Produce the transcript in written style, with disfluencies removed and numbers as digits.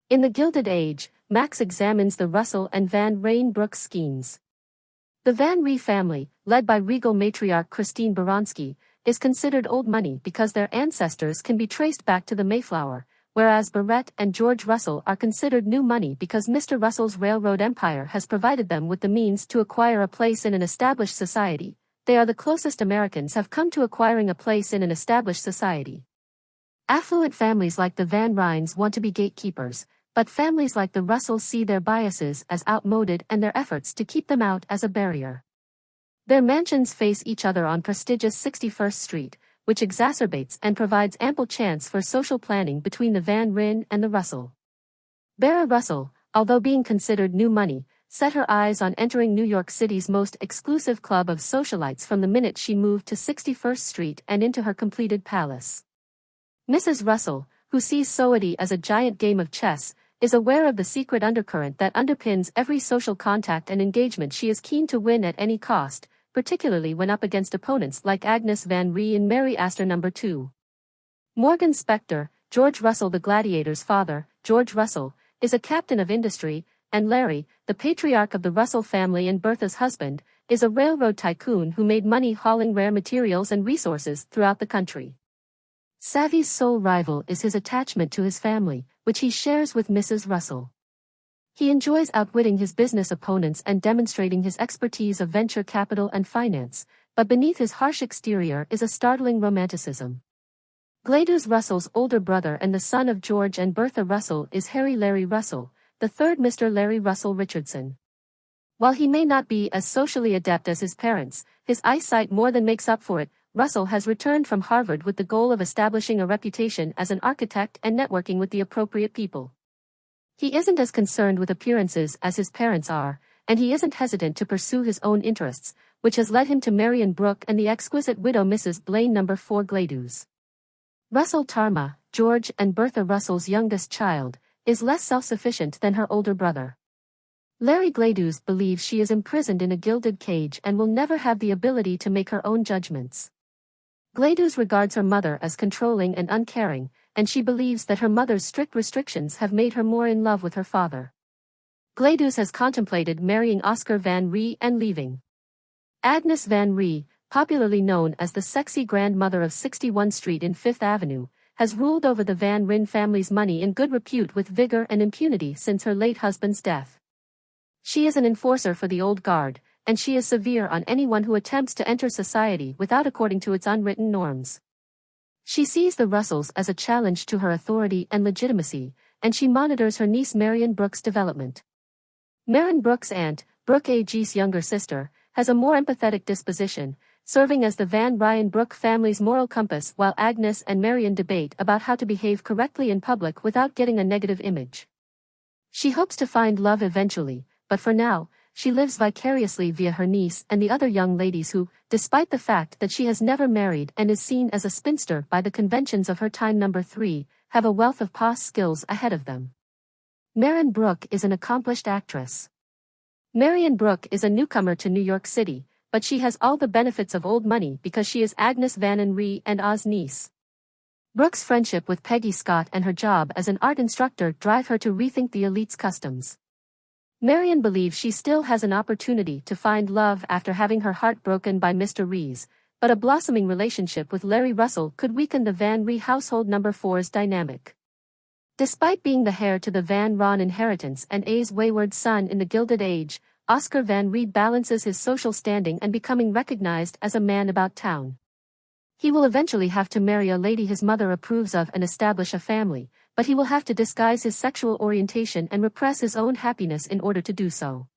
In the Gilded Age, Max examines the Russell and Van Rhijn-Brook schemes. The Van Rhee family, led by regal matriarch Christine Baranski, is considered old money because their ancestors can be traced back to the Mayflower, whereas Barrett and George Russell are considered new money because Mr. Russell's railroad empire has provided them with the means to acquire a place in an established society. They are the closest Americans have come to acquiring a place in an established society. Affluent families like the Van Rhynes want to be gatekeepers, but families like the Russells see their biases as outmoded and their efforts to keep them out as a barrier. Their mansions face each other on prestigious 61st Street, which exacerbates and provides ample chance for social planning between the Van Ryn and the Russell. Bara Russell, although being considered new money, set her eyes on entering New York City's most exclusive club of socialites from the minute she moved to 61st Street and into her completed palace. Mrs. Russell, who sees society as a giant game of chess, is aware of the secret undercurrent that underpins every social contact and engagement she is keen to win at any cost, particularly when up against opponents like Agnes Van Rhee and Mary Astor No. 2. Morgan Spector, George Russell the gladiator's father, George Russell, is a captain of industry, and Larry, the patriarch of the Russell family and Bertha's husband, is a railroad tycoon who made money hauling rare materials and resources throughout the country. Savy's sole rival is his attachment to his family, which he shares with Mrs. Russell. He enjoys outwitting his business opponents and demonstrating his expertise of venture capital and finance, but beneath his harsh exterior is a startling romanticism. Gladys Russell's older brother and the son of George and Bertha Russell is Harry Larry Russell, the third Mr. Larry Russell Richardson. While he may not be as socially adept as his parents, his eyesight more than makes up for it. Russell has returned from Harvard with the goal of establishing a reputation as an architect and networking with the appropriate people. He isn't as concerned with appearances as his parents are, and he isn't hesitant to pursue his own interests, which has led him to Rhijn-Brook and the exquisite widow Mrs. Blaine No. 4 Gladys. Russell Tarma, George and Bertha Russell's youngest child, is less self-sufficient than her older brother. Larry Gladys believes she is imprisoned in a gilded cage and will never have the ability to make her own judgments. Gladys regards her mother as controlling and uncaring, and she believes that her mother's strict restrictions have made her more in love with her father. Gladys has contemplated marrying Oscar Van Rhee and leaving. Agnes Van Rhee, popularly known as the sexy grandmother of 61 Street in Fifth Avenue, has ruled over the Van Ryn family's money in good repute with vigor and impunity since her late husband's death. She is an enforcer for the old guard, and she is severe on anyone who attempts to enter society without according to its unwritten norms. She sees the Russells as a challenge to her authority and legitimacy, and she monitors her niece Rhijn-Brook's development. Rhijn-Brook's aunt, Brooke A.G.'s younger sister, has a more empathetic disposition, serving as the Van Rhijn-Brook family's moral compass while Agnes and Marion debate about how to behave correctly in public without getting a negative image. She hopes to find love eventually, but for now, she lives vicariously via her niece and the other young ladies who, despite the fact that she has never married and is seen as a spinster by the conventions of her time No. 3, have a wealth of past skills ahead of them. Rhijn-Brook is an accomplished actress. Rhijn-Brook is a newcomer to New York City, but she has all the benefits of old money because she is Agnes Van Rhee and Oz niece. Brooke's friendship with Peggy Scott and her job as an art instructor drive her to rethink the elite's customs. Marion believes she still has an opportunity to find love after having her heart broken by Mr. Rhys, but a blossoming relationship with Larry Russell could weaken the Van Rhee household No. 4's dynamic. Despite being the heir to the Van Ron inheritance and A's wayward son in the Gilded Age, Oscar Van Rhee balances his social standing and becoming recognized as a man about town. He will eventually have to marry a lady his mother approves of and establish a family, but he will have to disguise his sexual orientation and repress his own happiness in order to do so.